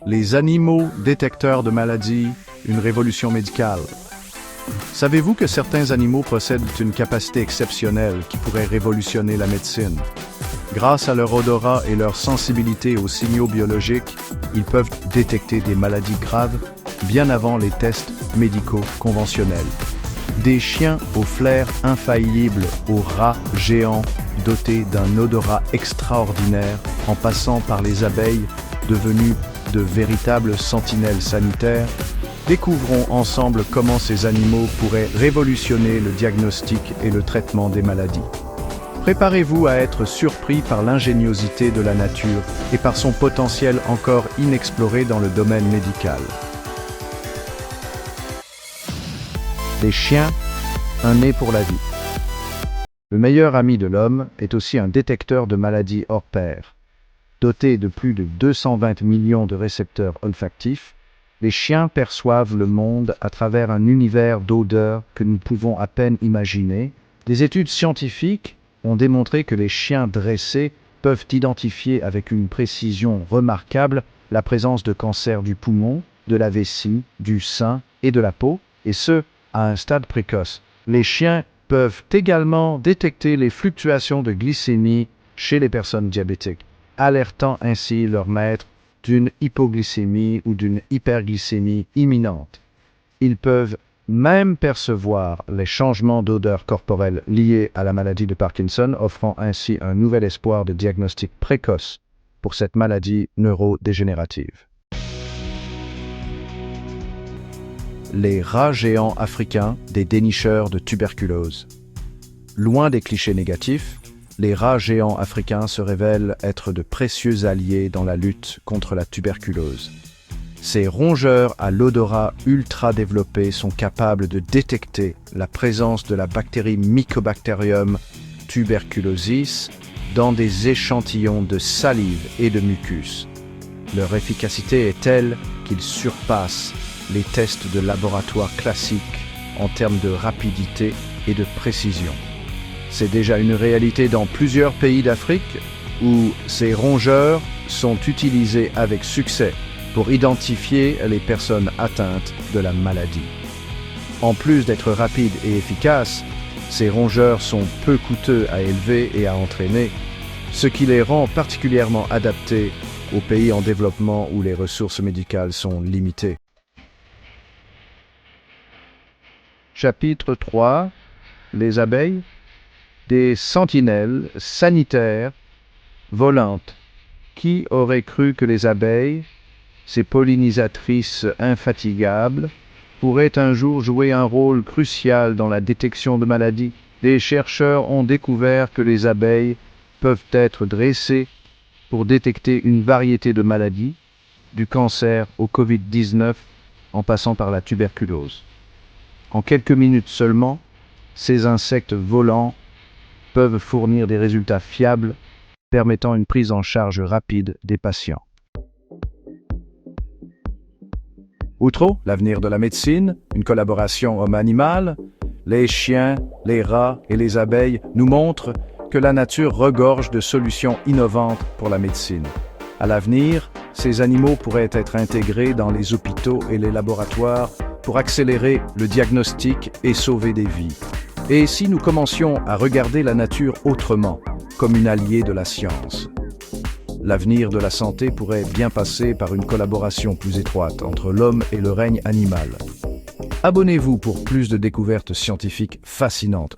Les animaux détecteurs de maladies, une révolution médicale. Savez-vous que certains animaux possèdent une capacité exceptionnelle qui pourrait révolutionner la médecine? Grâce à leur odorat et leur sensibilité aux signaux biologiques, ils peuvent détecter des maladies graves bien avant les tests médicaux conventionnels. Des chiens au flair infaillible aux rats géants dotés d'un odorat extraordinaire en passant par les abeilles devenues de véritables sentinelles sanitaires, découvrons ensemble comment ces animaux pourraient révolutionner le diagnostic et le traitement des maladies. Préparez-vous à être surpris par l'ingéniosité de la nature et par son potentiel encore inexploré dans le domaine médical. Les chiens, un nez pour la vie. Le meilleur ami de l'homme est aussi un détecteur de maladies hors pair. Dotés de plus de 220 millions de récepteurs olfactifs, les chiens perçoivent le monde à travers un univers d'odeurs que nous pouvons à peine imaginer. Des études scientifiques ont démontré que les chiens dressés peuvent identifier avec une précision remarquable la présence de cancers du poumon, de la vessie, du sein et de la peau, et ce, à un stade précoce. Les chiens peuvent également détecter les fluctuations de glycémie chez les personnes diabétiques, alertant ainsi leur maître d'une hypoglycémie ou d'une hyperglycémie imminente. Ils peuvent même percevoir les changements d'odeur corporelle liés à la maladie de Parkinson, offrant ainsi un nouvel espoir de diagnostic précoce pour cette maladie neurodégénérative. Les rats géants africains, des dénicheurs de tuberculose. Loin des clichés négatifs, les rats géants africains se révèlent être de précieux alliés dans la lutte contre la tuberculose. Ces rongeurs à l'odorat ultra développé sont capables de détecter la présence de la bactérie Mycobacterium tuberculosis dans des échantillons de salive et de mucus. Leur efficacité est telle qu'ils surpassent les tests de laboratoire classiques en termes de rapidité et de précision. C'est déjà une réalité dans plusieurs pays d'Afrique où ces rongeurs sont utilisés avec succès pour identifier les personnes atteintes de la maladie. En plus d'être rapides et efficaces, ces rongeurs sont peu coûteux à élever et à entraîner, ce qui les rend particulièrement adaptés aux pays en développement où les ressources médicales sont limitées. Chapitre 3. Les abeilles. Des sentinelles sanitaires volantes. Qui aurait cru que les abeilles, ces pollinisatrices infatigables, pourraient un jour jouer un rôle crucial dans la détection de maladies? Des chercheurs ont découvert que les abeilles peuvent être dressées pour détecter une variété de maladies, du cancer au Covid-19 en passant par la tuberculose. En quelques minutes seulement, ces insectes volants peuvent fournir des résultats fiables, permettant une prise en charge rapide des patients. Outre l'avenir de la médecine, une collaboration homme-animal, les chiens, les rats et les abeilles nous montrent que la nature regorge de solutions innovantes pour la médecine. À l'avenir, ces animaux pourraient être intégrés dans les hôpitaux et les laboratoires pour accélérer le diagnostic et sauver des vies. Et si nous commencions à regarder la nature autrement, comme une alliée de la science? L'avenir de la santé pourrait bien passer par une collaboration plus étroite entre l'homme et le règne animal. Abonnez-vous pour plus de découvertes scientifiques fascinantes.